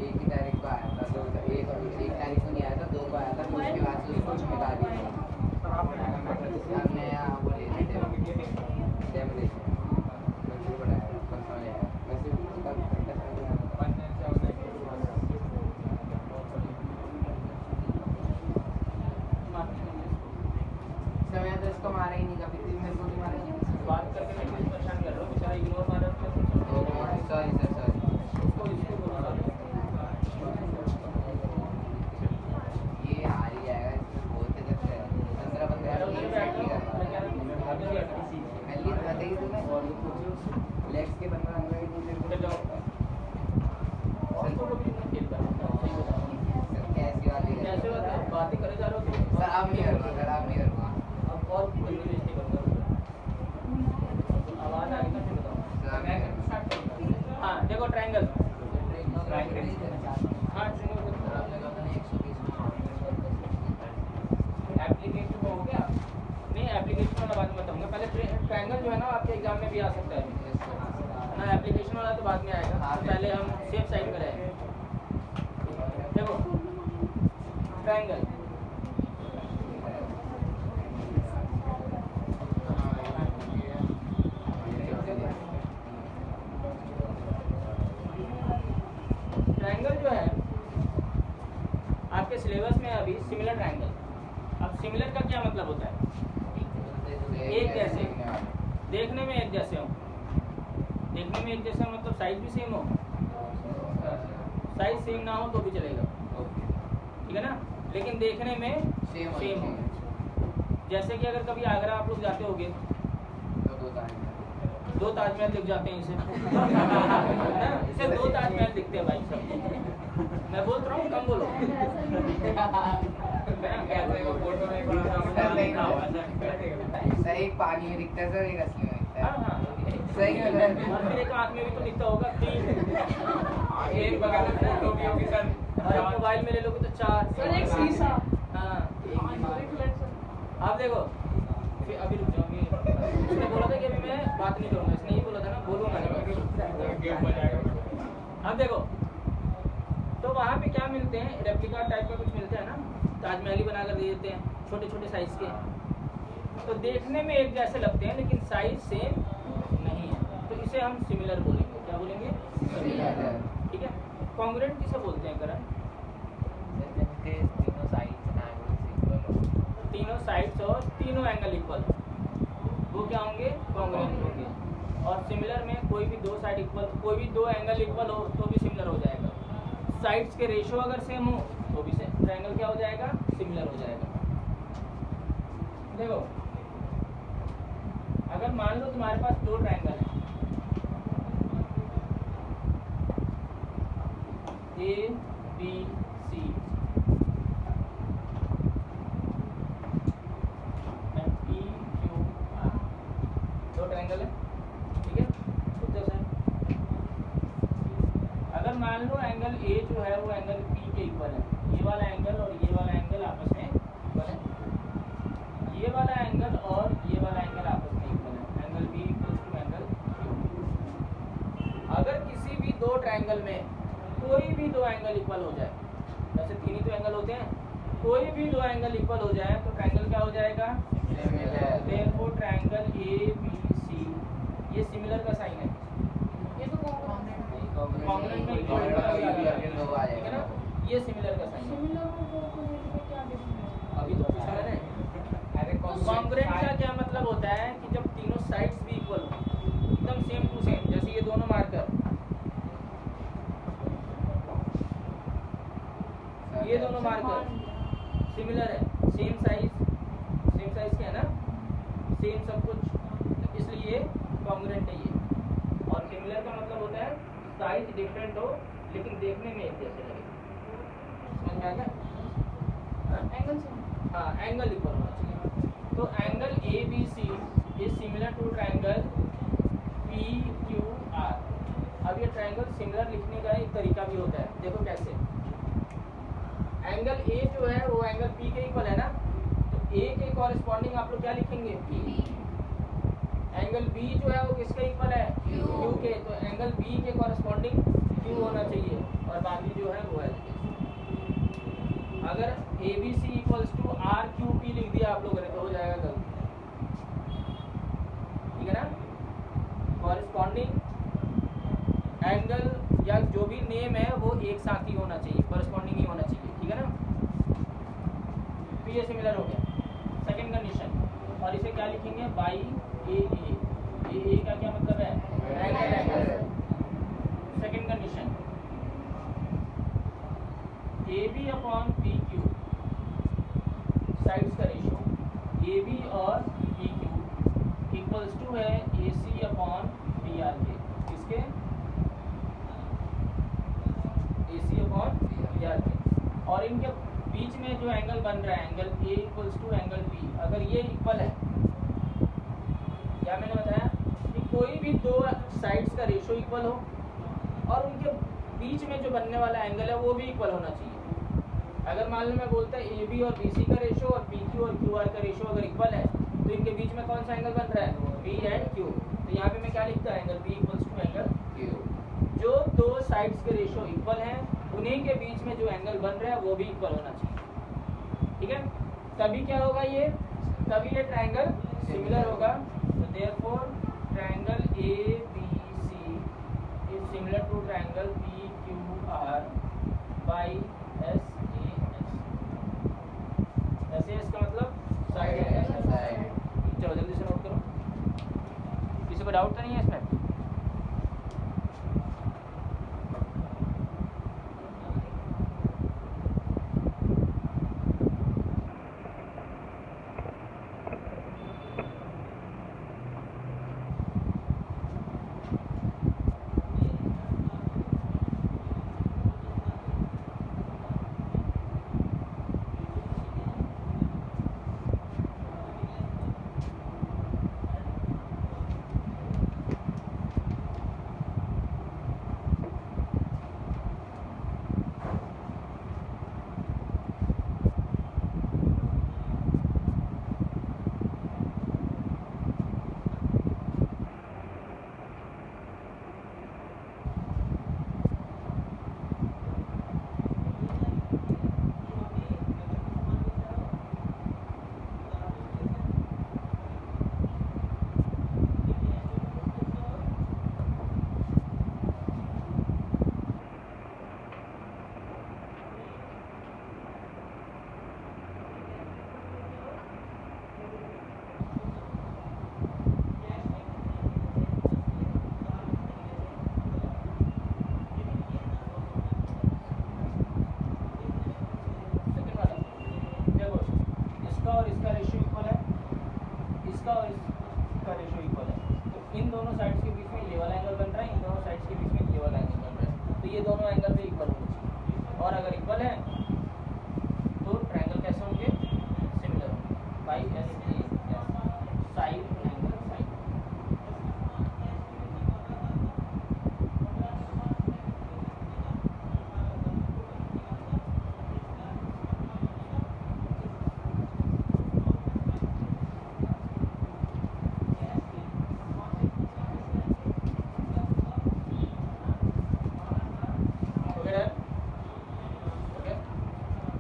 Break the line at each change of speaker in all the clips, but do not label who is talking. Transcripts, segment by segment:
एक ही तारीख को आया था, एक तारीख को नहीं आया था, 2 को आया था, तो उसके बाद से उसको मिटा दिया हमने। यहाँ वो ले लेते समय तो इसको मारा ही नहीं, कभी मेरे को नहीं मारा।
बात करके मैं परेशान कर रहा हूँ, बेचारा इग्नोर मार रहा है।
Sorry sir, sorry.
इसको बोलो
ये आ ही जाएगा, इसमें बोलते जब 15-15 बताइए तुम्हें लेग्स के 15 कैसी वाली
बातें करे जा रहे हो
सर? आप नहीं करना सर, आप नहीं करना।
अब और आवाज आ गई तो फिर बताओ। हाँ देखो ट्रायंगल। हाँ एप्लीकेशन हो गया नहीं, एप्लीकेशन वाला बाद में बताऊंगा। पहले ट्रायंगल जो है ना आपके एग्जाम में भी आ सकता है ना, एप्लीकेशन वाला तो बाद में आएगा। तो पहले हम सेफ साइड पर रहेंगे। देखो ट्रायंगल, ट्रायंगल जो है आपके सिलेबस में अभी सिमिलर ट्रायंगल। अब सिमिलर का क्या मतलब होता है? एक जैसे, देखने में एक जैसे हो। देखने में एक जैसा मतलब साइज भी सेम हो, साइज सेम ना हो तो भी चलेगा, ठीक है ना, लेकिन देखने में सेम हो। जैसे कि अगर कभी आगरा आप लोग जाते होगे तो 2 ताजमहल दिख जाते हैं इसे। इसे 2 ताजमहल दिखते हैं भाई सब। मैं बोल रहा हूँ, कम बोलो।
सही पानी में दिखता है सर, एक असली में दिखता है।
हाँ
सही है।
और फिर एक आँख में भी तो दिखता होगा 3,
एक बगल में फोटो भी होगी सर,
और एक मोबाइल में ले लोगे तो 4।
सर एक शीशा।
हाँ आप देखो, फिर अभी रुक जाओ। उसने बोला था कि अभी मैं बात नहीं करूँगा, इसने ये बोला था ना, बोलूँगा नहीं। अब देखो तो वहाँ पे क्या मिलते हैं, रेप्लिका टाइप का कुछ मिलता है ना, ताजमहल ही बनाकर दे देते हैं छोटे छोटे साइज के। तो देखने में एक जैसे लगते हैं लेकिन साइज सेम नहीं है, तो इसे हम सिमिलर बोलेंगे। क्या बोलेंगे? सिमिलर। ठीक है। कॉन्ग्रुएंट किसे बोलते हैं करण? तीनों साइड्स और तीनों एंगल इक्वल, वो क्या होंगे? कॉन्ग्रुएंट होंगे। और सिमिलर में कोई भी 2 साइड इक्वल, कोई भी 2 एंगल इक्वल हो तो भी सिमिलर हो जाएगा। साइड्स के रेशियो अगर सेम हो तो भी ट्रायंगल क्या हो जाएगा? सिमिलर हो जाएगा। देखो अगर मान लो तुम्हारे पास 2 ट्रायंगल हैं, A B C, P Q R, 2 triangle है, ठीक है। अगर मान लो एंगल A जो है वो एंगल P के इक्वल है, ये वाला एंगल और ये वाला एंगल आपस में इक्वल है, ये वाला एंगल और ये वाला एंगल आपस में इक्वल है, angle B equals to angle Q। अगर किसी भी 2 ट्रायंगल में कोई भी 2 एंगल इक्वल हो जाए, वैसे 3 ही तो एंगल होते हैं, कोई भी 2 एंगल इक्वल हो जाए तो ट्रायंगल क्या हो जाएगा? देयरफॉर ट्रायंगल ABC ये सिमिलर का साइन है।
ये तो
कॉन्ग्रुएंट में ठीक है ना, ये सिमिलर का साइन है। अभी तो पूछा मैंने। कॉन्ग्रुएंट का क्या मतलब होता है कि जब तीनों साइड्स भी इक्वल हो, एकदम सेम टू सेम, जैसे ये दोनों मार्कर, ये दोनों मार्कर सिमिलर है, सेम साइज के है ना, सेम सब कुछ, इसलिए कॉन्ग्रुएंट है ये। और सिमिलर का मतलब होता है साइज डिफरेंट हो लेकिन देखने में एक जैसे लगे। समझ में आ गया?
एंगल से
हाँ एंगल इक्वल होना चाहिए। तो angle ABC is similar to triangle PQR। अब ये ट्रायंगल सिमिलर लिखने का एक तरीका भी होता है, देखो कैसे। एंगल A जो है वो एंगल P के इक्वल है ना, तो A के कॉरेस्पॉन्डिंग आप लोग क्या लिखेंगे? P। एंगल B जो है वो किसके इक्वल है? Q के। तो एंगल B के कॉरेस्पॉन्डिंग एंगल या जो भी नेम है वो एक साथ ही होना चाहिए, करस्पॉन्डिंग ही होना चाहिए, ठीक है ना। तो ये सिमिलर हो गया सेकंड कंडीशन। और इसे क्या लिखेंगे, बाई ए का क्या मतलब है, angle. Second condition, A B upon P Q, sides का रेशियो ए बी और पी क्यू इक्वल्स टू है A C upon B R के, किसके, A C upon B R के। और इनके बीच में जो एंगल बन रहा है, angle A equals to angle B, अगर ये इक्वल है, क्या मैंने बताया कि कोई भी दो साइड्स का रेशियो इक्वल हो और उनके बीच में जो बनने वाला एंगल है वो भी इक्वल होना चाहिए। अगर मान लो मैं बोलता है ए बी और बी सी का रेशियो और पी क्यू और क्यू आर का रेशियो अगर इक्वल है, तो इनके बीच में कौन सा एंगल बन रहा है, बी एंड क्यू। तो यहाँ पे मैं क्या लिखता है, angle B equals to angle Q. जो दो साइड्स के रेशियो इक्वल हैं, उन्हीं के बीच में जो एंगल बन रहा है वो भी इक्वल होना चाहिए, ठीक है। तभी क्या होगा, ये तभी ये ट्रायंगल सिमिलर होगा। तो therefore triangle A B C is similar to triangle P Q R by S A S. S का मतलब साइड एंगल। चलो जल्दी से नोट करो, किसी को डाउट तो नहीं है इसमें।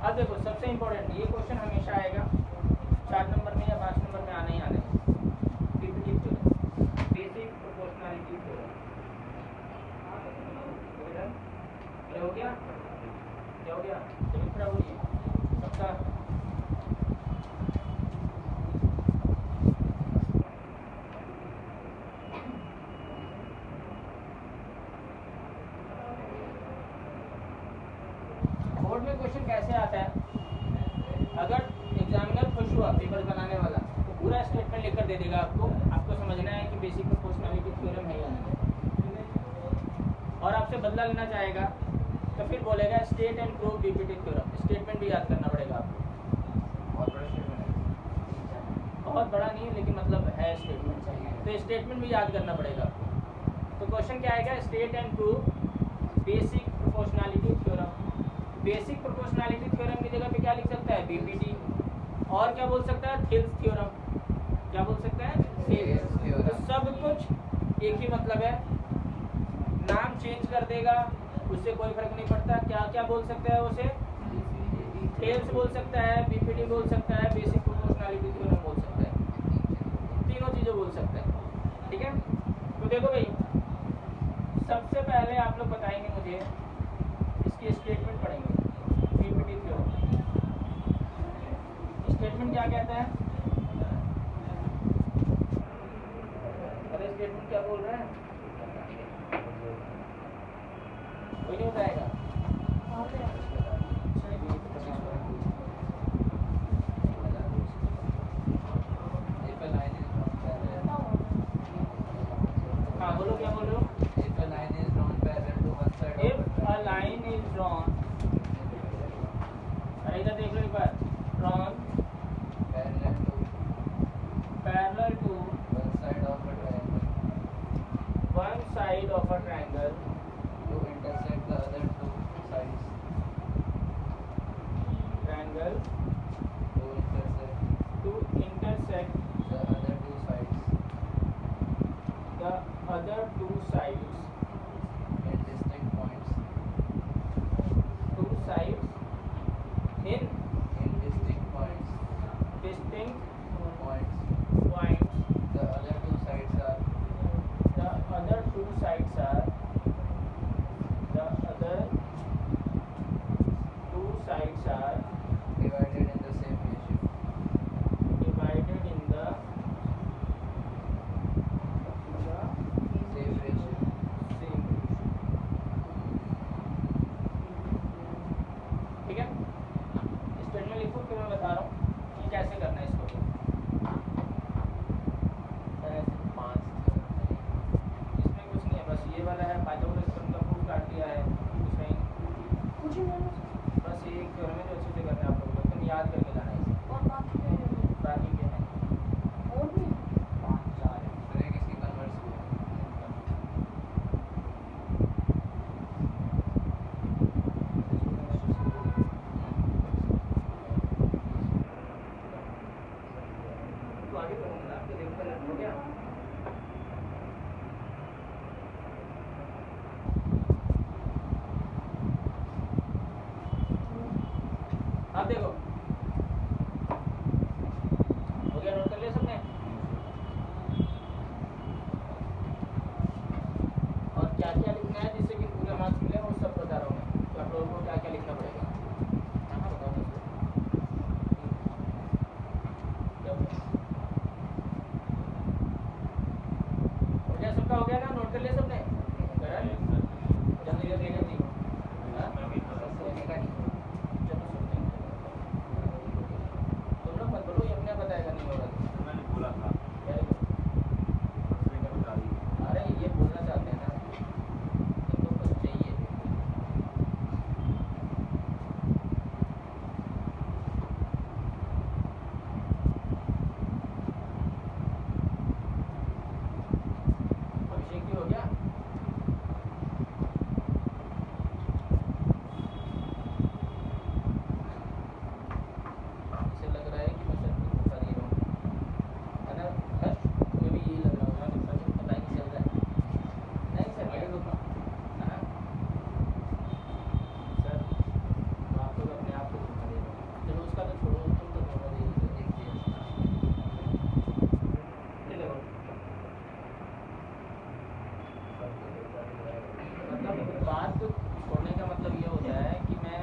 अब देखो सबसे इम्पोर्टेंट ये क्वेश्चन हमेशा आएगा 4 नंबर में या 5 नंबर में आना ही आना है। Definitive theorem, basic proportionality theorem. ये हो गया, क्या हो गया, जमीन खराब हो रही है सबका। बोर्ड में क्वेश्चन कैसे आता है, अगर एग्जामिनर खुश हुआ पेपर बनाने वाला तो पूरा स्टेटमेंट लिखकर दे देगा आपको समझना है कि बेसिक प्रोपोर्शनैलिटी थ्योरम है या नहीं। और आपसे बदला लेना चाहेगा तो फिर बोलेगा state and prove BPT theorem. Statement भी याद करना पड़ेगा आपको,
बहुत बड़ा स्टेटमेंट है,
बहुत बड़ा नहीं है लेकिन मतलब है स्टेटमेंट, तो स्टेटमेंट भी याद करना पड़ेगा आपको। तो क्वेश्चन क्या आएगा, state and prove basic proportionality theorem. Basic proportionality theorem की जगह पे क्या लिख सकता है, बीपीटी। और क्या बोल सकता है, थिल्स थ्योरम। क्या बोल सकता है, थिल्स थ्योरम। तो सब कुछ एक ही मतलब है, नाम चेंज कर देगा उससे कोई फर्क नहीं पड़ता। क्या क्या बोल सकता है उसे, थिल्स बोल सकता है, बीपीटी बोल सकता है, बेसिक प्रोपोर्शनैलिटी थ्योरम बोल सकता है, तीनों चीज़ें बोल सकता है, ठीक है। तो देखो भाई सबसे पहले आप लोग बताएंगे मुझे इसकी स्टेटमेंट पढ़ेंगे पीपीटी थ्योरम। स्टेटमेंट क्या कहता है? अरे स्टेटमेंट क्या बोल रहे हैं? कोई नहीं बताएगा? हाँ बोलो, क्या बोल रहे हो?
If a line is drawn parallel to one side of
If a line is drawn, अरे इधर देख लो एक बार, drawn parallel to
one side of a triangle
one side of a triangle
to intersect the other two sides
triangle
to intersect
the other two sides
in distinct points
two sides in
distinct points
distinct
points
points.
the other two sides are
The other two sides are
divided in the same ratio.
divided in the
Same ratio.
same. ठीक है, statement लिखो, फिर मैं बता रहा हूँ कि कैसे करना है इसको। इसमें कुछ नहीं है, बस ये वाला है पाइथागोरस थ्योरम का प्रूफ काट दिया है, कुछ नहीं। बस ये एक थ्योरम है जो अच्छे से करना है आप लोगों को, एकदम याद करके लाना है इसे। बाकी के हैं 5-4 है।
फिर एक इसकी कन्वर्स हुआ
तो आगे करूँगा, आपको देखो पहले हो गया। अब देखो, हो गया, नोट कर लिया सबने? और क्या क्या लिखना है जिससे कि पूरे मार्क्स मिले, वो सब बता रहा हूँ मैं, तो आप लोगों को क्या क्या लिखना पड़ेगा। हाँ बताओ मुझे। क्या बोला? हो गया सबका, हो गया ना? नोट कर लिया सबने? करा है? जल्दी जल्दी जल्दी। हाँ?
सोने का नहीं
चलो सुनते हैं। तुम लोग मत बोलो, ये अपने आप बताएगा, नहीं होगा तो।
मैंने बोला था
Very good.
उसने बता दी।
अरे ये बोलना चाहते हैं ना, इनको कुछ चाहिए। अभिषेक भी हो गया? इसे लग रहा है कि मैं सर को धोखा दे रहा हूँ, है ना? हर्ष, तुम्हें भी यही लग रहा होगा कि सर को पता ही नहीं चल रहा है। नहीं सर,
आगे तो था।
हाँ? सर, तो आप लोग अपने आप को धोखा दे रहे हो। चलो उसका तो छोड़ो, तुम तो धोखा दे रहे हो, देखते हैं। ये देखो, मतलब बात को छोड़ने का मतलब ये होता है कि मैं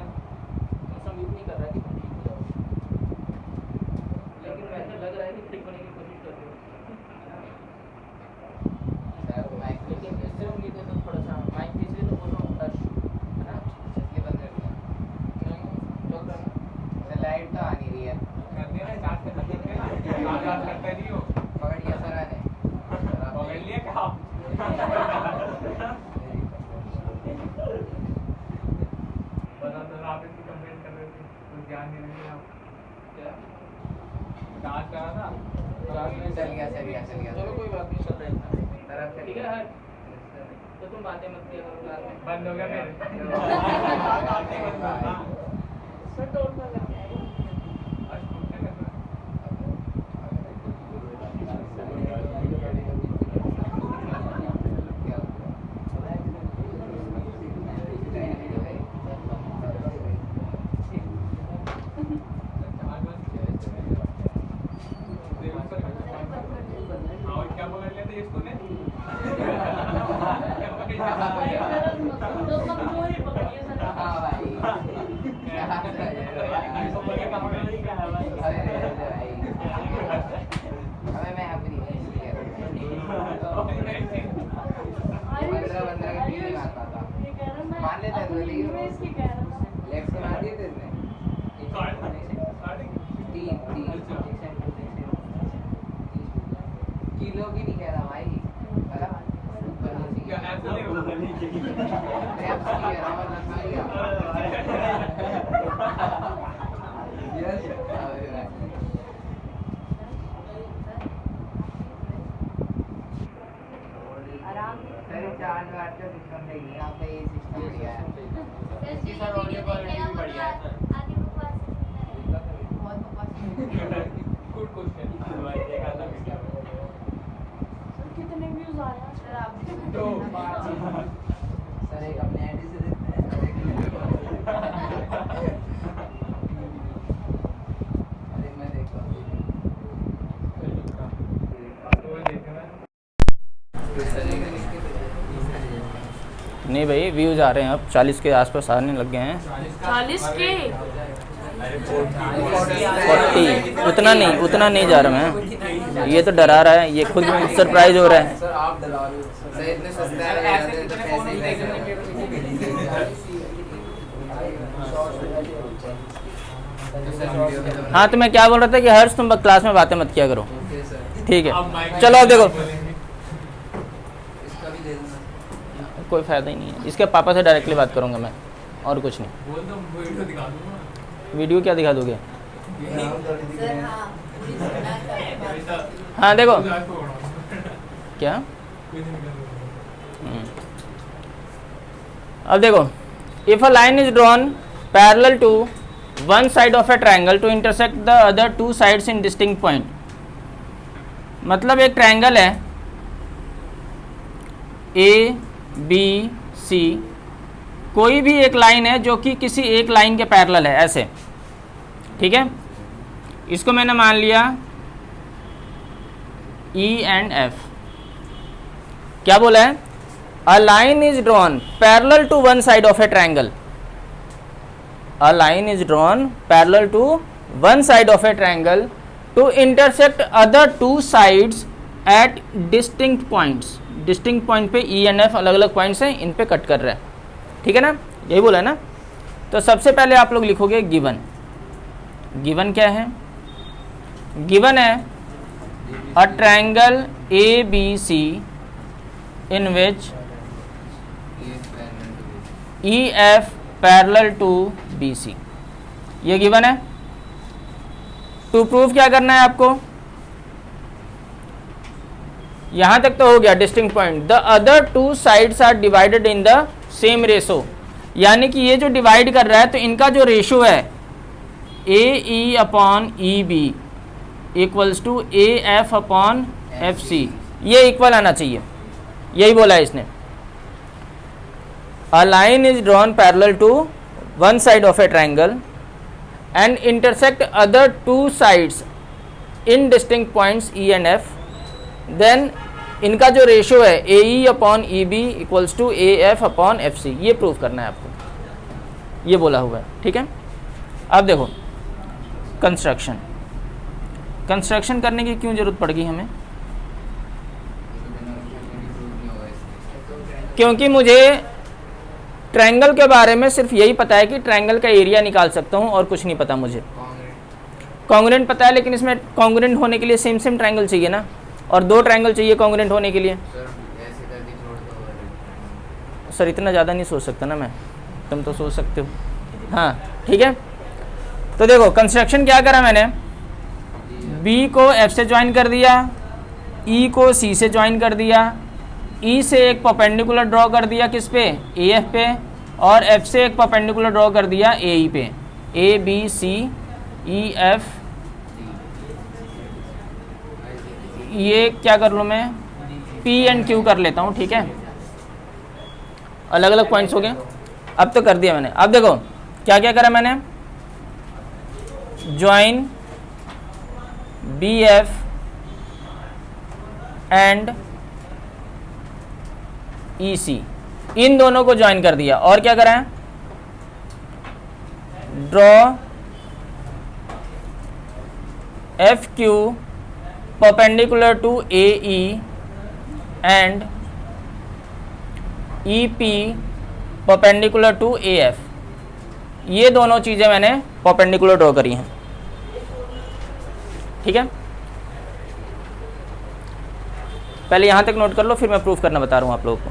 तुमसे उम्मीद नहीं कर रहा कि तुम ठीक हो जाओ, लेकिन वैसे लग रहा है कि ठीक होने की कोशिश कर रहे हो।
सर माइक
लेकिन इससे उम्मीद है तो थोड़ा सा माइक पीछे तो बोलो हर्ष, है ना?
इसलिए बंद कर दिया
नहीं, चल रहा है।
सर लाइट तो आ नहीं रही है
करते हैं ना, चार्ज करते हैं ना। चार्ज करते नहीं हो।
पकड़ लिया सर आने
पकड़ लिया क्या? पता तो आप इसकी कंप्लेंट कर रहे थे, कुछ ध्यान नहीं रहे आप।
क्या?
चार्ज करा था।
चल गया
चलो कोई बात नहीं, चल रहा है इतना।
तरफ
ठीक है हर्ष, तो तुम बातें मत किया करो क्लास में।
बंद हो गया फिर।
सर टोटल लग गया है।
आज छूटने का था। क्या बोल रहे थे इसको ने?
मैं इसकी कह रहा था
लेफ्ट से मार दिए थे इसने तीन किलो की नहीं कह रहा भाई ऊपर नीचे की। Reps की कह रहा हूँ, मतलब समझ गया? Yes, अरे भाई। सर चार्ज वाट का सिस्टम देखिए, आपका ये सिस्टम बढ़िया है।
इसकी सर ऑडियो क्वालिटी भी बढ़िया है सर।
गुड क्वेश्चन देखा था वीडियो
सर कितने व्यूज आ रहे हैं सर आप
तो
सर एक अपने आईडी से देखते हैं, सर एक अरे मैं देखता हूँ।
तो देखना
नहीं भाई, व्यूज़ आ रहे हैं अब 40 के आसपास आने लग गए हैं।
40 के
40 उतना नहीं जा रहा मैं। ये तो डरा रहा है, ये खुद सरप्राइज हो रहा है।
सर आप डरा रहे हो सर, इतने सस्ते हैं ऐसे कितने फोन देखेंगे।
हाँ, तो मैं क्या बोल रहा था कि हर्ष तुम क्लास में बातें मत किया करो,
ओके सर,
ठीक है?
अब माइक
चलो अब देखो,
इसका भी दे देना।
कोई फ़ायदा ही नहीं है। इसके पापा से डायरेक्टली बात करूँगा मैं, और कुछ नहीं।
बोल दो वीडियो दिखा दूंगा
वीडियो क्या दिखा दोगे?
नाम थोड़ी दिख रहे हैं।
हाँ देखो क्या, अब देखो, if a line is drawn parallel to one side of a triangle to intersect the other two sides in distinct point. मतलब एक ट्रायंगल है ए बी सी, कोई भी एक लाइन है जो कि किसी एक लाइन के पैरेलल है, ऐसे, ठीक है? इसको मैंने मान लिया E एंड F। क्या बोला है? A line is drawn parallel to one side of a triangle. A line is drawn parallel to one side of a triangle to intersect other two sides at distinct points. Distinct point पे E and F अलग अलग points हैं, इन पे cut कर रहा है, ठीक है ना? यही बोला है ना? तो सबसे पहले आप लोग लिखोगे गिवन। गिवन क्या है? गिवन है a triangle A B C in which E F parallel to B C. ये गिवन है। टू प्रूव क्या करना है आपको? यहां तक तो हो गया distinct point. The other two sides are divided in the same ratio, यानी कि ये जो डिवाइड कर रहा है तो इनका जो रेशो है A E upon E B equals to A F upon F C, ये इक्वल आना चाहिए। यही बोला है इसने। A line is drawn parallel to one side of a triangle and intersect other two sides in distinct points E and F, then इनका जो ratio है A E upon E B equals to A F upon F C, ये prove करना है आपको, ये बोला हुआ है, ठीक है? अब देखो कंस्ट्रक्शन। कंस्ट्रक्शन करने की क्यों ज़रूरत पड़ गई हमें? क्योंकि मुझे ट्रायंगल के बारे में सिर्फ यही पता है कि ट्रायंगल का एरिया निकाल सकता हूँ, और कुछ नहीं पता मुझे। कॉन्ग्रुएंट पता है, लेकिन इसमें कॉन्ग्रुएंट होने के लिए सेम सेम ट्रायंगल चाहिए ना, और दो ट्रायंगल चाहिए कॉन्ग्रुएंट होने के लिए। सर इतना ज़्यादा नहीं सोच सकता ना मैं, तुम तो सोच सकते हो। हाँ ठीक है, तो देखो कंस्ट्रक्शन क्या करा मैंने, B को F से ज्वाइन कर दिया, E को C से ज्वाइन कर दिया, E से एक परपेंडिकुलर ड्रॉ कर दिया किस पे, AF पे, और F से एक परपेंडिकुलर ड्रॉ कर दिया AE पे। A B C E F, ये क्या कर लूँ मैं, P एंड Q कर लेता हूँ, ठीक है? अलग अलग पॉइंट्स हो गए। अब तो कर दिया मैंने। अब देखो क्या क्या करा मैंने, ज्वाइन BF एंड EC, इन दोनों को ज्वाइन कर दिया, और क्या करा है, draw FQ perpendicular to AE and EP
perpendicular to AF। ये दोनों चीज़ें मैंने परपेंडिकुलर ड्रॉ करी हैं, ठीक है। पहले यहाँ तक नोट कर लो, फिर मैं प्रूफ करना बता रहा हूँ आप लोगों को।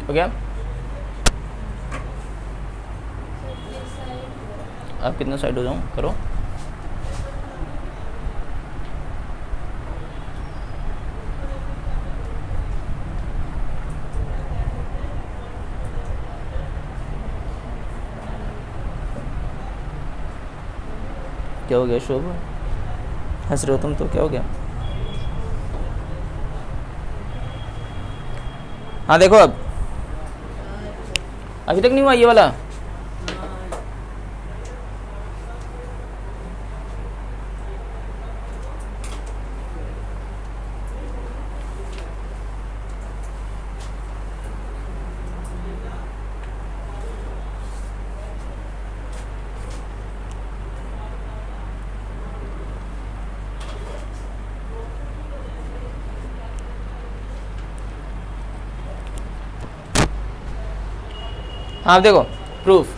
हो गया? आप कितना साइड हो जाऊँ, करो। क्या हो गया शोभ, हंस रहे हो तुम तो, क्या हो गया? हाँ देखो, अब अभी तक नहीं हुआ ये वाला। हाँ देखो प्रूफ।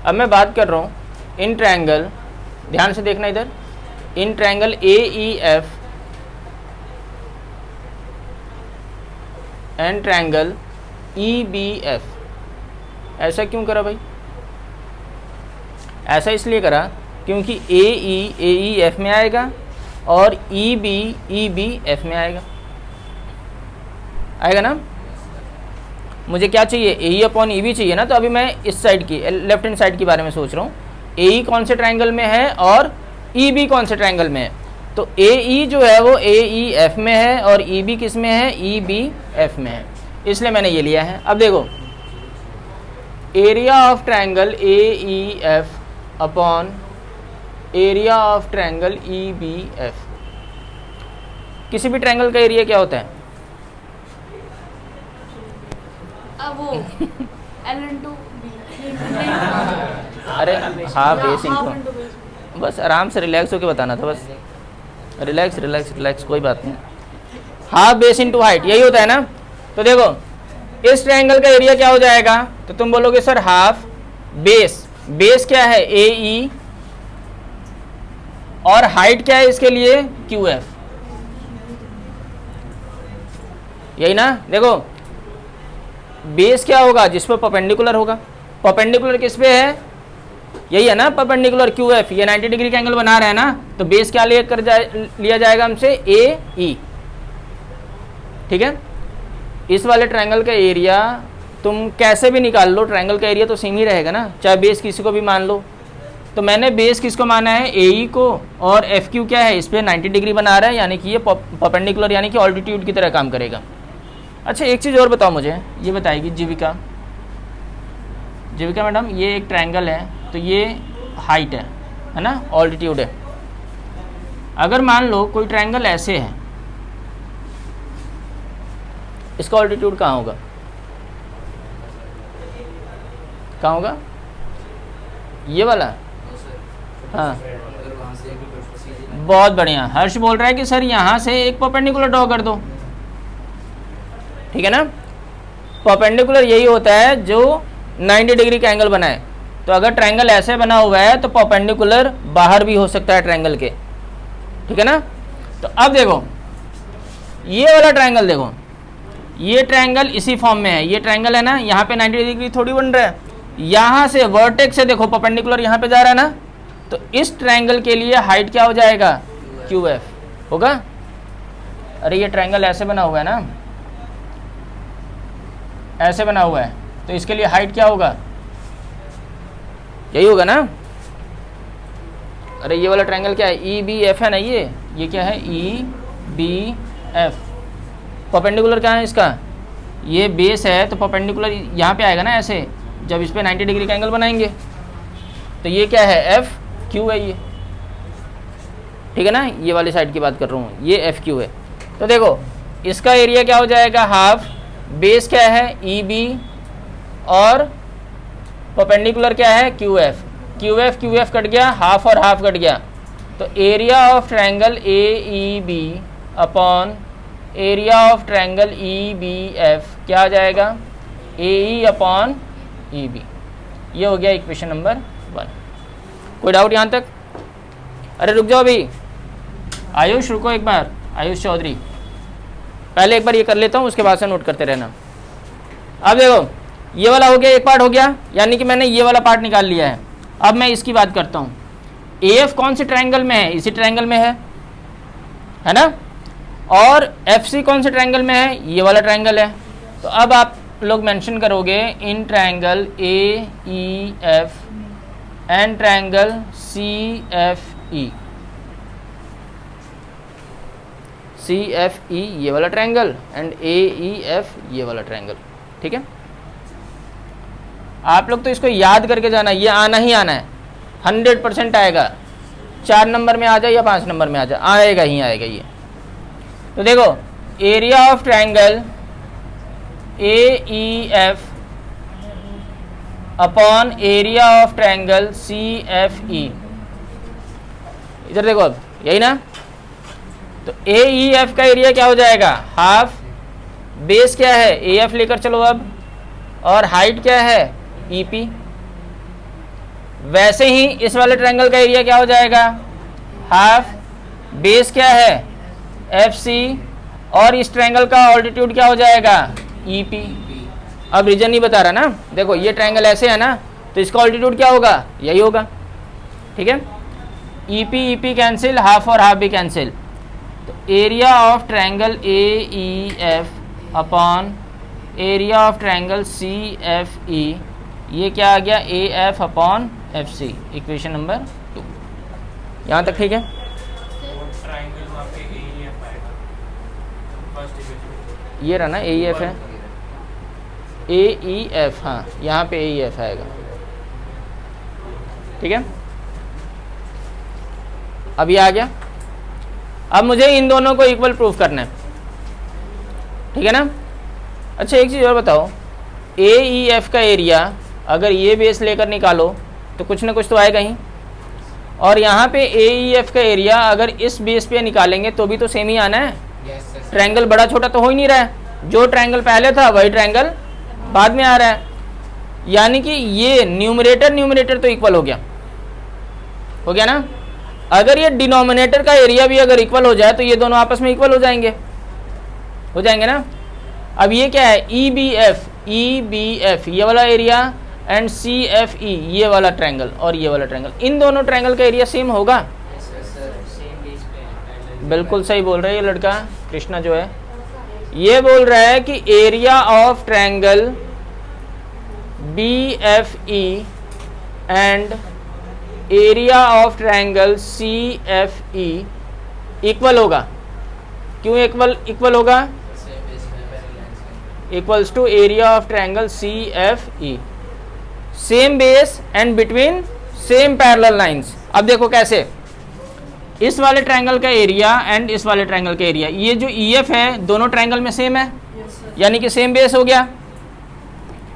अब मैं बात कर रहा हूँ इन ट्रायंगल, ध्यान से देखना इधर, in triangle AEF and triangle EBF। ऐसा क्यों करा भाई? ऐसा इसलिए करा क्योंकि AEF में आएगा और EBF में आएगा ना। मुझे क्या चाहिए, AE अपॉन EB चाहिए ना। तो अभी मैं इस साइड की, लेफ्ट हैंड साइड के बारे में सोच रहा हूँ। AE कौन से ट्रायंगल में है और EB कौन से ट्रायंगल में है? तो AE जो है वो AEF में है और EB किस में है? EBF में है, इसलिए मैंने ये लिया है। अब देखो, area of triangle AEF upon area of triangle EBF। किसी भी ट्रायंगल का एरिया क्या होता है?
अब वो L/B।
अरे हाफ बेस इंटू, बस आराम से रिलैक्स होकर बताना था, बस रिलैक्स रिलैक्स रिलैक्स, कोई बात नहीं। हाफ बेस इंटू हाइट, यही होता है ना। तो देखो इस ट्रायंगल का एरिया क्या हो जाएगा? तो तुम बोलोगे सर हाफ बेस, बेस क्या है? AE, और हाइट क्या है इसके लिए? QF, यही ना। देखो बेस क्या होगा? जिस पर परपेंडिकुलर होगा। परपेंडिकुलर किस पे है? यही है ना, परपेंडिकुलर QF। ये 90 डिग्री का एंगल बना रहा है ना, तो बेस क्या लिया जाएगा हमसे? AE, ठीक है। इस वाले ट्रायंगल का एरिया तुम कैसे भी निकाल लो, ट्रायंगल का एरिया तो सेम ही रहेगा ना, चाहे बेस किसी को भी मान लो। तो मैंने बेस किसको माना है? AE को, और FQ क्या है? इस पर 90 डिग्री बना रहा है, यानी कि ये परपेंडिकुलर यानी कि ऑल्टीट्यूड की तरह काम करेगा। अच्छा एक चीज़ और बताओ मुझे, ये बताएगी जीविका मैडम, ये एक ट्रायंगल है तो ये हाइट है ना, ऑल्टीट्यूड है। अगर मान लो कोई ट्रायंगल ऐसे है, इसका ऑल्टीट्यूड कहाँ होगा? कहाँ होगा? ये वाला? हाँ बहुत बढ़िया। हर्ष बोल रहा है कि सर यहाँ से एक परपेंडिकुलर ड्रॉ कर दो, ठीक है ना। परपेंडिकुलर यही होता है जो 90 डिग्री का एंगल बनाए। तो अगर ट्रायंगल ऐसे बना हुआ है तो परपेंडिकुलर बाहर भी हो सकता है ट्रायंगल के, ठीक है ना। तो अब देखो ये वाला ट्रायंगल देखो, ये ट्रायंगल इसी फॉर्म में है, ये ट्रायंगल है ना, यहाँ पे 90 डिग्री थोड़ी बन रहा है, यहाँ से वर्टेक्स से देखो परपेंडिकुलर यहाँ पे जा रहा है ना, तो इस ट्रायंगल के लिए हाइट क्या हो जाएगा, QF होगा। अरे ये ट्रायंगल ऐसे बना हुआ है ना, ऐसे बना हुआ है, तो इसके लिए हाइट क्या होगा, यही होगा ना। अरे ये वाला ट्रायंगल क्या है, EBF है ना, ये क्या है, EBF। परपेंडिकुलर क्या है इसका, ये बेस है, तो परपेंडिकुलर यहाँ पे आएगा ना ऐसे, जब इस पे 90 डिग्री का एंगल बनाएंगे, तो ये क्या है, FQ है ये, ठीक है ना, ये वाली साइड की बात कर रहा हूँ, ये FQ है। तो देखो इसका एरिया क्या हो जाएगा, हाफ, बेस क्या है EB, और परपेंडिकुलर क्या है QF कट गया, हाफ और हाफ कट गया, तो area of triangle AEB upon area of triangle EBF क्या आ जाएगा, AE अपॉन EB। ये हो गया इक्वेशन नंबर 1। कोई डाउट यहाँ तक? अरे रुक जाओ अभी, आयुष रुको एक बार, आयुष चौधरी, पहले एक बार ये कर लेता हूँ, उसके बाद से नोट करते रहना। अब देखो ये वाला हो गया, एक पार्ट हो गया, यानी कि मैंने ये वाला पार्ट निकाल लिया है। अब मैं इसकी बात करता हूँ, AF कौन से ट्रायंगल में है, इसी ट्रायंगल में है ना, और FC कौन से ट्रायंगल में है, ये वाला ट्रायंगल है। तो अब आप लोग मेंशन करोगे in triangle AEF and triangle CFE, CFE ये वाला ट्रायंगल एंड AEF ये वाला ट्रायंगल, ठीक है। आप लोग तो इसको याद करके जाना, ये आना ही आना है, 100% आएगा, 4 नंबर में आ जाए या 5 नंबर में आ जाए, आएगा ही आएगा ये। तो देखो area of triangle AEF upon area of triangle CFE, इधर देखो अब यही ना, तो AEF का एरिया क्या हो जाएगा, हाफ, बेस क्या है AF लेकर चलो अब, और हाइट क्या है EP। वैसे ही इस वाले ट्रायंगल का एरिया क्या हो जाएगा, हाफ, बेस क्या है FC, और इस ट्रायंगल का ऑल्टीट्यूड क्या हो जाएगा EP। अब रीजन नहीं बता रहा ना, देखो ये ट्रायंगल ऐसे है ना, तो इसका ऑल्टीट्यूड क्या होगा, यही होगा, ठीक है। EP कैंसिल, हाफ और हाफ भी कैंसिल, तो area of triangle AEF upon area of triangle CFE, ये क्या आ गया, AF upon FC, equation number 2। यहाँ तक ठीक है।
ट्रायंगल वहाँ पे AEF आएगा, फर्स्ट इक्वेशन
ये रहा ना AEF है, AEF, हाँ यहाँ पे AEF आएगा, ठीक है। अब ये आ गया। अब मुझे इन दोनों को इक्वल प्रूफ करना है, ठीक है ना। अच्छा एक चीज़ और बताओ, AEF का एरिया अगर ये बेस लेकर निकालो तो कुछ ना कुछ तो आएगा ही, और यहाँ पे AEF का एरिया अगर इस बेस पे निकालेंगे तो भी तो सेम ही आना है। ट्रायंगल बड़ा छोटा तो हो ही नहीं रहा है, जो ट्रायंगल पहले था वही ट्रायंगल बाद में आ रहा है, यानी कि ये न्यूमरेटर तो इक्वल हो गया ना। अगर ये डिनोमिनेटर का एरिया भी अगर इक्वल हो जाए तो ये दोनों आपस में इक्वल हो जाएंगे ना। अब ये क्या है, EBF ये वाला एरिया एंड CFE ये वाला ट्रायंगल और ये वाला ट्रायंगल, इन दोनों ट्रायंगल का एरिया सेम होगा। बिल्कुल सही बोल रहा है ये लड़का कृष्णा जो है, ये बोल रहा है कि area of triangle BFE and area of triangle CFE equal होगा। क्यों इक्वल होगा, equals to area of triangle CFE, same base and between same parallel lines. अब देखो कैसे, इस वाले ट्रायंगल का एरिया एंड इस वाले ट्रायंगल का एरिया, ये जो EF है दोनों ट्रायंगल में सेम है, यानी कि सेम बेस हो गया।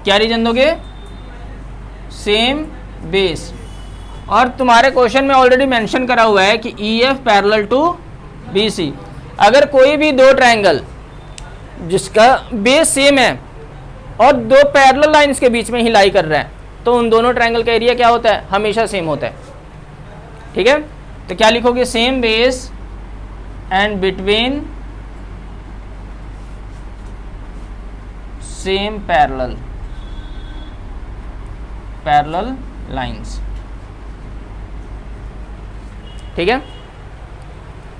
क्या रीजन दोगे, सेम बेस। और तुम्हारे क्वेश्चन में ऑलरेडी मेंशन करा हुआ है कि EF पैरेलल टू BC। अगर कोई भी दो ट्रायंगल जिसका बेस सेम है और दो पैरेलल लाइंस के बीच में ही लाई कर रहा है, तो उन दोनों ट्रायंगल का एरिया क्या होता है, हमेशा सेम होता है, ठीक है। तो क्या लिखोगे, same base and between same parallel lines. ठीक है,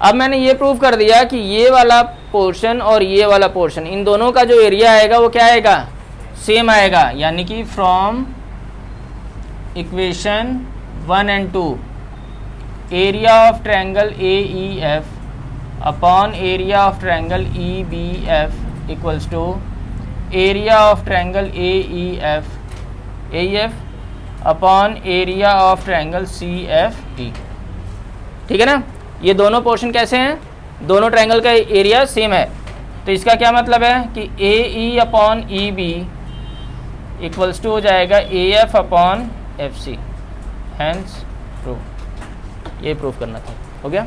अब मैंने ये प्रूव कर दिया कि ये वाला पोर्शन और ये वाला पोर्शन, इन दोनों का जो एरिया आएगा वो क्या आएगा, सेम आएगा। यानी कि from equation 1 and 2, area of triangle A E F upon area of triangle E B F equals to area of triangle A E F upon area of triangle C F T. ठीक है ना, ये दोनों portion कैसे हैं, दोनों triangle का area same है। तो इसका क्या मतलब है कि A E upon E B equals to हो जाएगा A F upon F C. Hence proof, ये प्रूफ करना था। हो गया।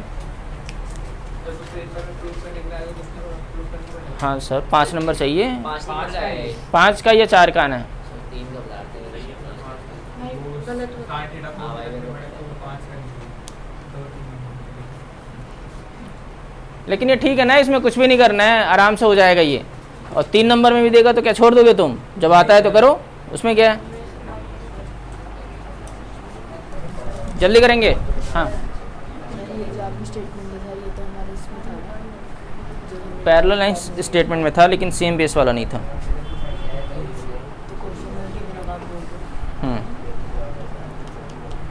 हाँ सर, 5 नंबर चाहिए। 5 का या 4 का आना है? लेकिन ये ठीक है ना, इसमें कुछ भी नहीं करना है, आराम से हो जाएगा ये। और 3 नंबर में भी देगा तो क्या छोड़ दोगे तुम? जब आता है तो करो, उसमें क्या है, जल्दी करेंगे। हाँ, पैरेलल लाइंस स्टेटमेंट में था लेकिन सेम बेस वाला नहीं था।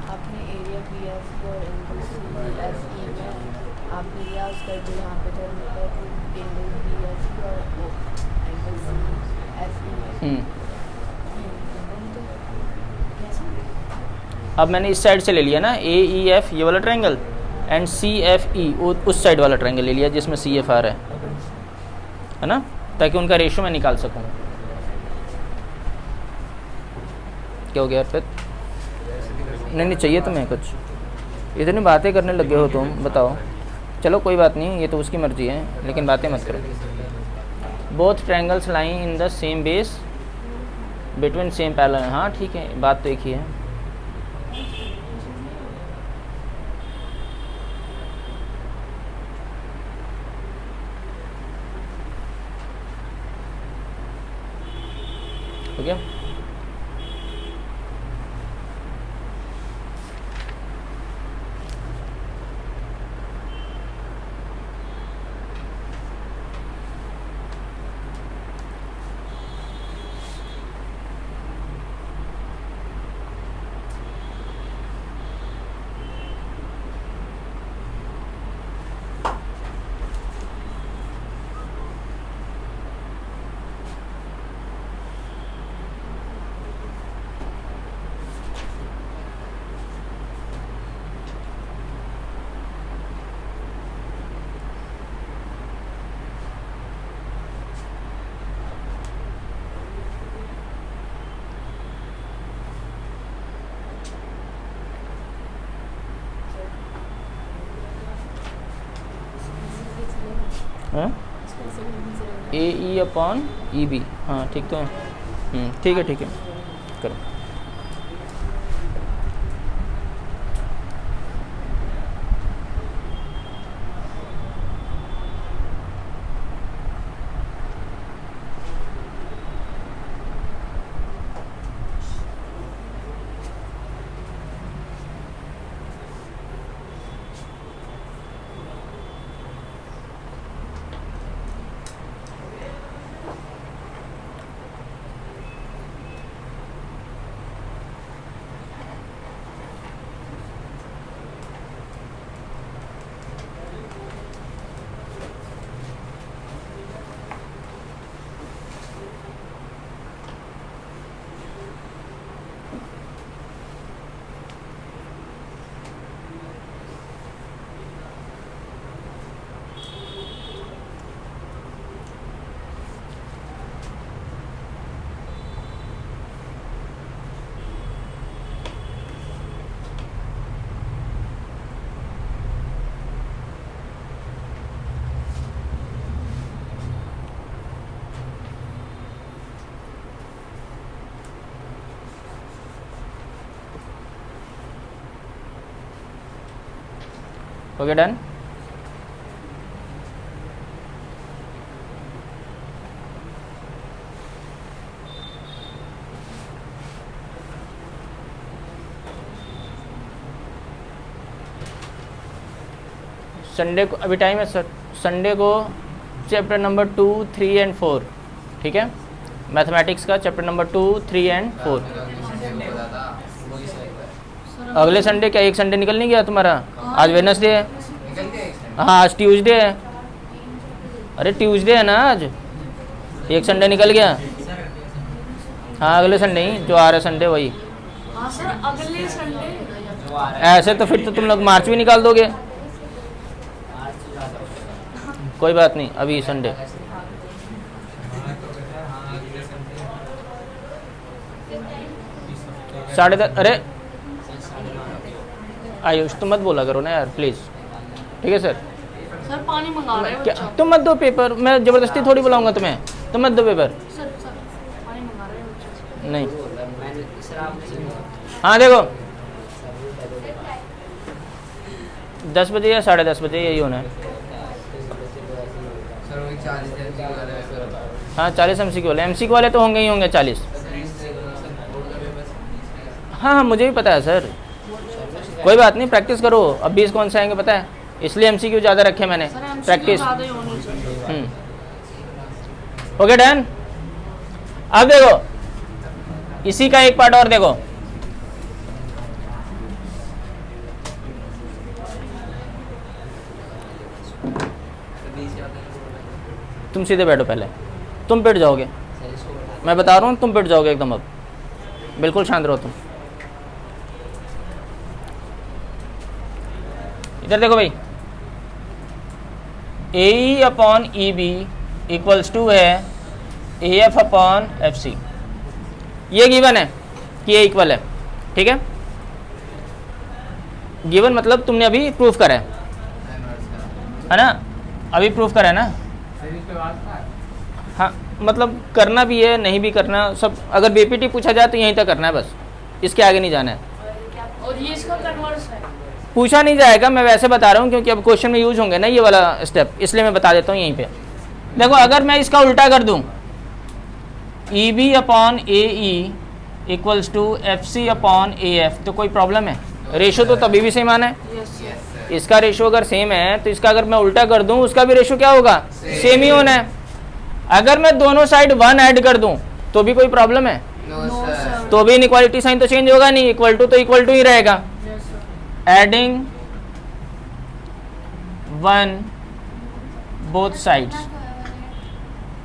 आपने एरिया पी एफ और एंगल सी एफ ई में आपने लिया उसका जो यहाँ पे जो एंगल बी एफ और एंगल सी एफ ई।
अब मैंने इस साइड से ले लिया ना, ए ई एफ ये वाला triangle and C F E उस साइड वाला ट्रायंगल ले लिया जिसमें सी एफ आ रहा है ना, ताकि उनका रेशो मैं निकाल सकूँ। क्या हो गया अर्पित? नहीं चाहिए तुम्हें कुछ, इतनी बातें करने लगे हो तुम, बताओ। चलो कोई बात नहीं, ये तो उसकी मर्जी है, लेकिन बातें मत करो। Both triangles lying in the same base between same parallel. हाँ ठीक है, बात तो एक ही है। हो गया। ए ई अपॉन ई बी। हाँ ठीक तो है, ठीक है करो। Okay done. संडे को अभी टाइम है सर, संडे को चैप्टर नंबर 2, 3 एंड 4, ठीक है, मैथमेटिक्स का चैप्टर नंबर 2, 3 एंड 4। अगले संडे क्या एक संडे निकल नहीं गया तुम्हारा? आज वेडनेसडे है। हाँ आज ट्यूसडे है। अरे ट्यूसडे है ना आज, एक संडे निकल गया। हाँ अगले संडे ही जो आ रहा है संडे वही।
हाँ सर अगले संडे।
ऐसे तो फिर तो तुम लोग मार्च भी निकाल दोगे। कोई बात नहीं, अभी संडे। साढ़े 10। अरे आयुष तुम मत बोला करो ना यार प्लीज़, ठीक है सर।
सर पानी मंगा रहे हो
क्या
बच्चा।
तुम मत दो पेपर, मैं ज़बरदस्ती थोड़ी बुलाऊंगा तुम्हें, तुम मत दो पेपर।
सर पानी मंगा रहे हो बच्चा।
नहीं हाँ देखो 10 बजे या 10:30 बजे यही होना है।
सर वही 40 MCQ वाला है सर।
हाँ 40 MCQ वाले, MCQ वाले तो होंगे ही होंगे 40। हाँ हाँ मुझे भी पता है सर, कोई बात नहीं, प्रैक्टिस करो। अब 20 कौन से आएंगे पता है, इसलिए MCQ ज़्यादा रखे मैंने,
सर MCQ
प्रैक्टिस।
ज़्यादा ही होनी चाहिए।
Okay done. अब देखो इसी का एक पार्ट और देखो, तुम सीधे बैठो, पहले तुम पिट जाओगे, मैं बता रहा हूँ तुम पिट जाओगे एकदम। अब बिल्कुल शांत रहो तुम। इधर देखो भाई, AE upon EB equals to है AF अपॉन FC। ये गिवन है कि ये इक्वल है, ठीक है। गिवन मतलब तुमने अभी प्रूफ करा है ना, अभी प्रूफ करा है ना। हाँ मतलब करना भी है नहीं भी करना सब, अगर BPT पूछा जाए तो यहीं तक करना है बस, इसके आगे नहीं जाना है।
और ये इसका कन्वर्स है।
पूछा नहीं जाएगा, मैं वैसे बता रहा हूँ क्योंकि अब क्वेश्चन में यूज होंगे ना ये वाला स्टेप, इसलिए मैं बता देता हूँ यहीं पे। देखो अगर मैं इसका उल्टा कर दूँ, EB upon AE equals to FC upon AF, तो कोई प्रॉब्लम है? रेशो तो तभी भी सेम आना है। इसका रेशो अगर सेम है तो इसका अगर मैं उल्टा कर दूं उसका भी रेशो क्या होगा? सेम ही होना है। अगर मैं दोनों साइड 1 ऐड कर दूं तो भी कोई प्रॉब्लम है?
No sir.
तो भी इनइक्वालिटी साइन तो चेंज होगा नहीं, इक्वल टू तो इक्वल टू ही रहेगा। Adding 1 both sides.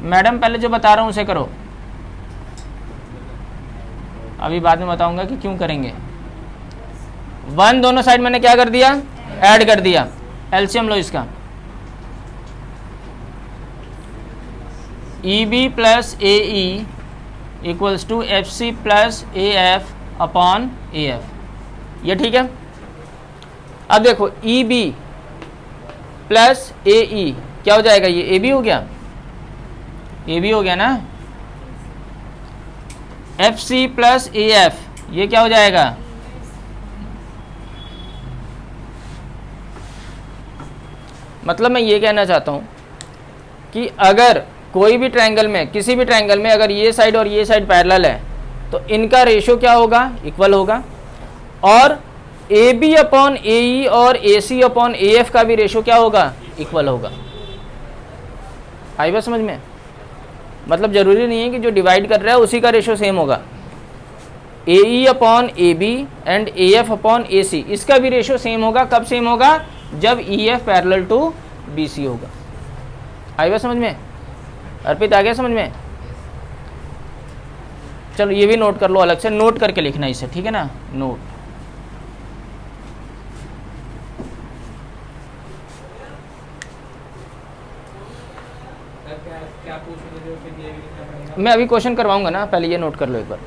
मैडम पहले जो बता रहा हूं उसे करो, अभी बाद में बताऊंगा कि क्यों करेंगे। 1 दोनों साइड मैंने क्या कर दिया? ऐड कर दिया। एलसीएम लो इसका, EB plus AE equals to FC plus AF upon AF, ये ठीक है। अब देखो EB प्लस AE क्या हो जाएगा? ये AB हो गया, AB हो गया ना। FC प्लस AF ये क्या हो जाएगा? मतलब मैं ये कहना चाहता हूँ कि अगर कोई भी ट्रायंगल में, किसी भी ट्रायंगल में अगर ये साइड और ये साइड पैरेलल है तो इनका रेशो क्या होगा? इक्वल होगा। और AB अपॉन AE और AC अपॉन AF का भी रेशो क्या होगा? इक्वल होगा। आई बात समझ में? मतलब ज़रूरी नहीं है कि जो डिवाइड कर रहा है उसी का रेशो सेम होगा। AE upon AB and AF upon AC इसका भी रेशो सेम होगा। कब सेम होगा? जब EF पैरेलल टू BC होगा। आई बात समझ में? अर्पित आ गया समझ में? चलो ये भी नोट कर लो, अलग से नोट करके लिखना इसे, ठीक है ना। नोट
क्या पूछ रहे हो कि ये भी लिखना पड़ेगा?
मैं अभी क्वेश्चन करवाऊंगा ना, पहले ये नोट कर लो एक बार।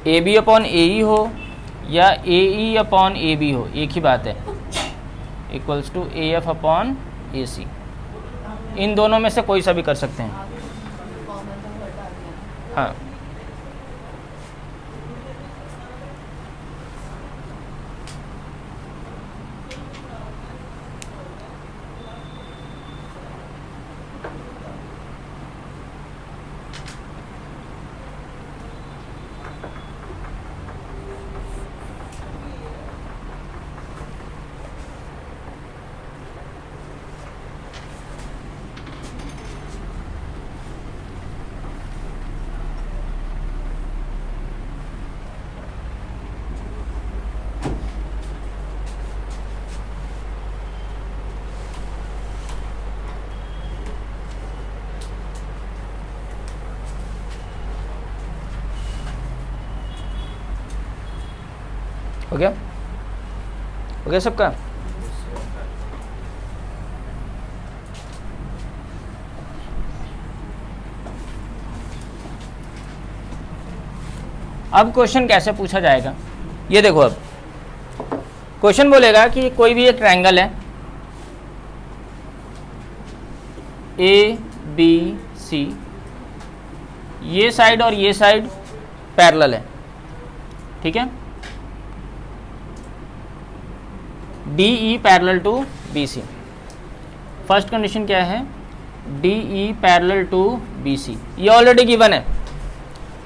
ए बी अपॉन ए ई हो या ए ई अपॉन ए बी हो, एक ही बात है, equals to A F upon A C. इन दोनों में से कोई सा भी कर सकते हैं।
कॉमन तो हटा दिया।
हाँ, हो गया? हो गया सबका? अब क्वेश्चन कैसे पूछा जाएगा, ये देखो। अब क्वेश्चन बोलेगा कि कोई भी एक ट्रायंगल है ए बी सी, ये साइड और ये साइड पैरेलल है, ठीक है। D E parallel to B C. First condition क्या है, D E parallel to B C, ये ऑलरेडी गिवन है।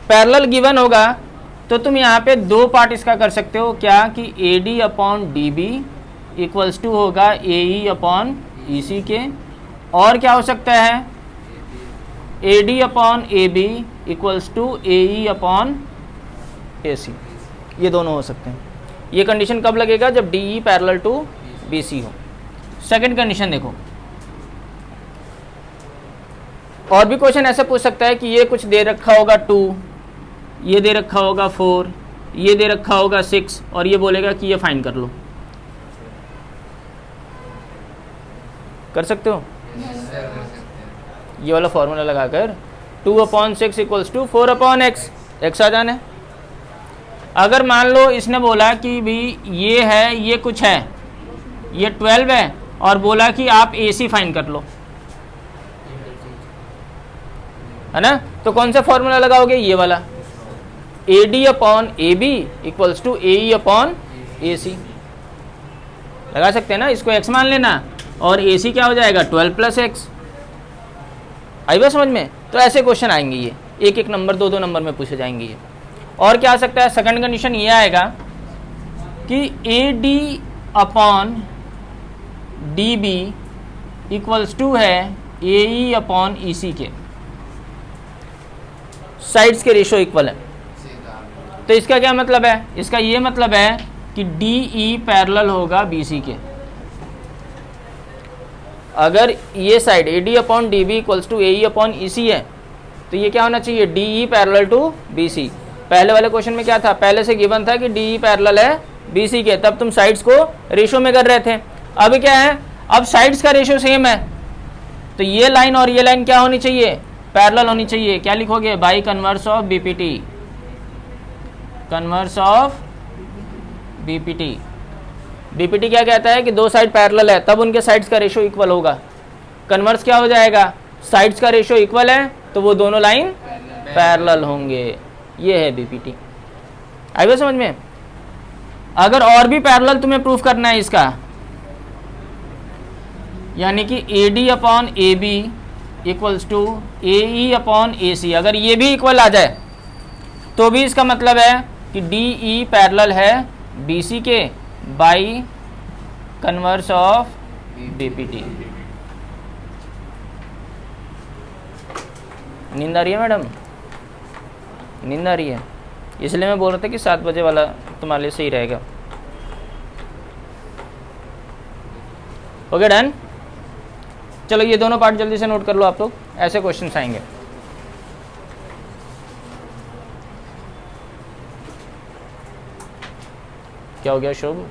पैरेलल गिवन होगा तो तुम यहाँ पे दो पार्ट इसका कर सकते हो, क्या कि A D upon D B equals to होगा ए ई अपॉन ई सी के, और क्या हो सकता है, A D upon A B equals to A E upon A C, ये दोनों हो सकते हैं। ये कंडीशन कब लगेगा, जब D E parallel to B C हो। सेकंड कंडीशन देखो, और भी क्वेश्चन ऐसे पूछ सकता है कि ये कुछ दे रखा होगा 2, ये दे रखा होगा 4, ये दे रखा होगा 6, और ये बोलेगा कि ये फाइंड कर लो। कर सकते हो? ये वाला फॉर्मूला लगाकर 2/6 इक्वल्स टू 4/x, x आ जाना है। अगर मान लो इसने बोला कि भी ये है, ये कुछ है, ये 12 है, और बोला कि आप AC फाइंड कर लो, है ना, तो कौन सा फॉर्मूला लगाओगे, ये वाला, AD upon AB equals to AE upon AC। लगा सकते हैं ना, इसको x मान लेना, और AC क्या हो जाएगा 12+x। आई बात समझ में? तो ऐसे क्वेश्चन आएंगे, ये एक एक नंबर, दो दो नंबर में पूछे जाएंगे ये। और क्या आ सकता है, सेकंड कंडीशन ये आएगा कि AD upon DB equals to है AE अपॉन EC के, साइड्स के रेशो इक्वल है। तो इसका क्या मतलब है, इसका ये मतलब है कि DE पैरेलल होगा BC के। अगर ये side AD upon DB equals to AE upon EC है, तो ये क्या होना चाहिए, DE पैरेलल टू BC। पहले वाले क्वेश्चन में क्या था, पहले से गिवन था कि DE पैरेलल है BC के, तब तुम साइड्स को रेशो में कर रहे थे। अब क्या है, अब साइड्स का रेशो सेम है, तो ये लाइन और ये लाइन क्या होनी चाहिए, पैरेलल होनी चाहिए। क्या लिखोगे, by converse of BPT, converse of BPT। BPT क्या कहता है कि दो साइड पैरेलल है, तब उनके साइड्स का रेशो इक्वल होगा। कन्वर्स क्या हो जाएगा, साइड्स का रेशो इक्वल है तो वो दोनों लाइन पैरेलल होंगे। ये है BPT। आई बात समझ में? अगर और भी पैरेलल तुम्हें प्रूफ करना है इसका, यानी कि AD upon AB equals to AE upon AC, अगर ये भी इक्वल आ जाए तो भी इसका मतलब है कि DE पैरेलल है BC के बाई कन्वर्स ऑफ BPT। नींद आ रही है मैडम? नींद आ रही है, इसलिए मैं बोल रहा था कि 7 बजे वाला तुम्हारे लिए सही रहेगा। Okay done. चलो ये दोनों पार्ट जल्दी से नोट कर लो आप लोग, ऐसे क्वेश्चंस आएंगे। क्या हो गया शोभ?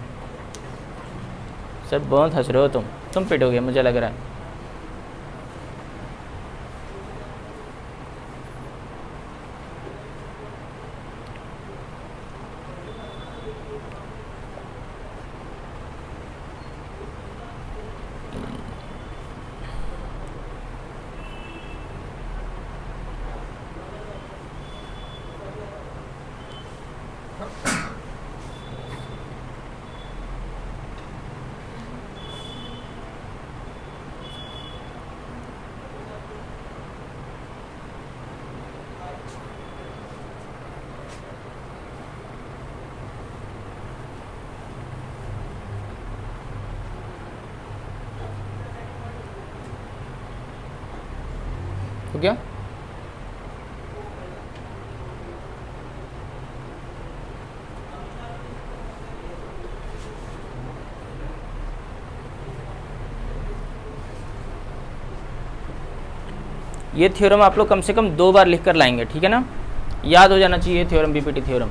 सर बहुत हंस रहे हो तुम पिटोगे मुझे लग रहा है। हो गया। ये थ्योरम आप लोग कम से कम 2 बार लिख कर लाएंगे, ठीक है ना, याद हो जाना चाहिए थ्योरम, बीपीटी थ्योरम।